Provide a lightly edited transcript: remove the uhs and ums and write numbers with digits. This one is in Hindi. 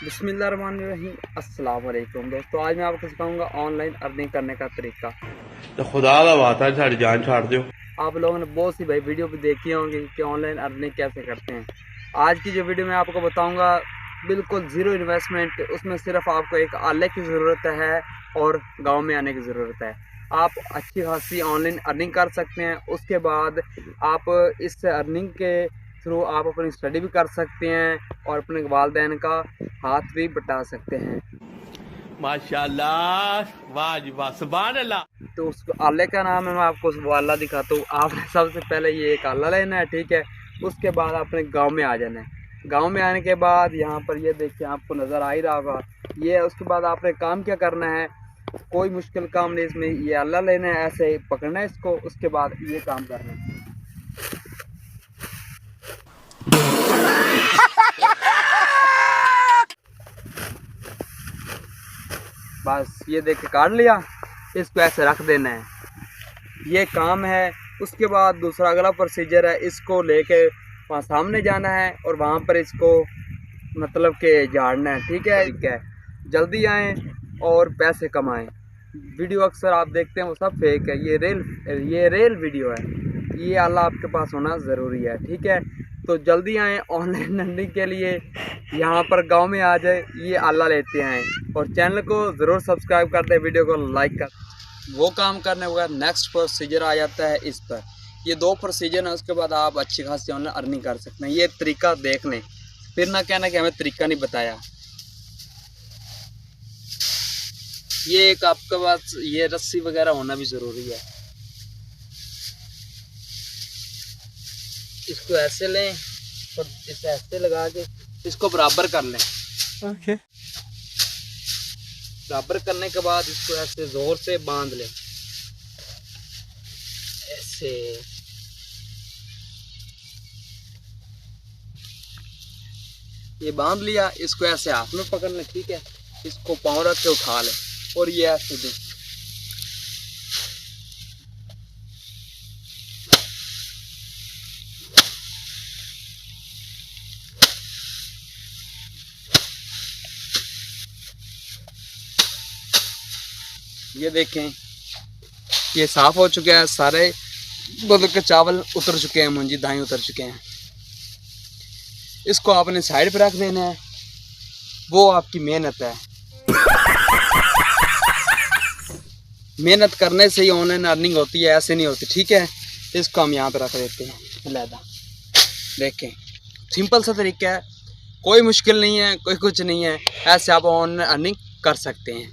बिस्मिल्लाहिर्रहमानिर्रहीम। अस्सलाम वालेकुम दोस्तों, आज मैं आपको सिखाऊंगा ऑनलाइन अर्निंग करने का तरीका। तो खुदा दा वास्ता साड़ी जान छाड़ दियो। आप लोगों ने बहुत सी भाई वीडियो भी देखी होंगी कि ऑनलाइन अर्निंग कैसे करते हैं। आज की जो वीडियो मैं आपको बताऊंगा बिल्कुल ज़ीरो इन्वेस्टमेंट, उसमें सिर्फ आपको एक आले की ज़रूरत है और गांव में आने की ज़रूरत है। आप अच्छी खासी ऑनलाइन अर्निंग कर सकते हैं। उसके बाद आप इस अर्निंग के थ्रू आप अपनी स्टडी भी कर सकते हैं और अपने वालिदैन का हाथ भी बटा सकते हैं। माशाल्लाह, वाह जी वाह, सुभान अल्लाह। तो उस आले का नाम है, मैं आपको उस आला दिखाता हूँ। आपने सबसे पहले ये एक आला लेना है, ठीक है। उसके बाद अपने गांव में आ जाना है। गांव में आने के बाद यहाँ पर ये देखिए, आपको नज़र आ ही रहा होगा ये। उसके बाद आपने काम क्या करना है, कोई मुश्किल काम नहीं इसमें। ये आला लेना है, ऐसे ही पकड़ना है इसको। उसके बाद ये काम करना है। बस ये देख के काट लिया, इसको ऐसे रख देना है। ये काम है। उसके बाद दूसरा अगला प्रोसीजर है, इसको लेके वहाँ सामने जाना है और वहाँ पर इसको मतलब के झाड़ना है, ठीक है। ठीक है, जल्दी आएँ और पैसे कमाएं। वीडियो अक्सर आप देखते हैं वो सब फेक है, ये रियल वीडियो है। ये आला आपके पास होना ज़रूरी है, ठीक है। तो जल्दी आएँ ऑनलाइन अर्निंग के लिए, यहाँ पर गांव में आ जाए, ये आला लेते हैं। और चैनल को ज़रूर सब्सक्राइब कर दें, वीडियो को लाइक कर। वो काम करने के बाद नेक्स्ट प्रोसीजर आ जाता है इस पर। ये दो प्रोसीजर है, उसके बाद आप अच्छी खासी ऑनलाइन अर्निंग कर सकते हैं। ये तरीका देख लें, फिर ना कहना कि हमें तरीका नहीं बताया। ये एक आपके पास ये रस्सी वगैरह होना भी ज़रूरी है। इसको ऐसे लें और इसे ऐसे लगा के इसको बराबर कर लें। ओके। बराबर करने के बाद इसको ऐसे जोर से बांध लें, ऐसे। ये बांध लिया, इसको ऐसे हाथ में पकड़ लें, ठीक है। इसको पाँव रख के उठा लें और ये ऐसे दें। ये देखें, ये साफ हो चुका है, सारे बोल के चावल उतर चुके हैं, मुंजी दाएं उतर चुके हैं। इसको आपने साइड पे रख देना है। वो आपकी मेहनत है। मेहनत करने से ही ऑनलाइन अर्निंग होती है, ऐसे नहीं होती, ठीक है। इसको हम यहाँ पे रख देते हैं अलहदा। देखें, सिंपल सा तरीका है, कोई मुश्किल नहीं है, कोई कुछ नहीं है। ऐसे आप ऑनलाइन अर्निंग कर सकते हैं।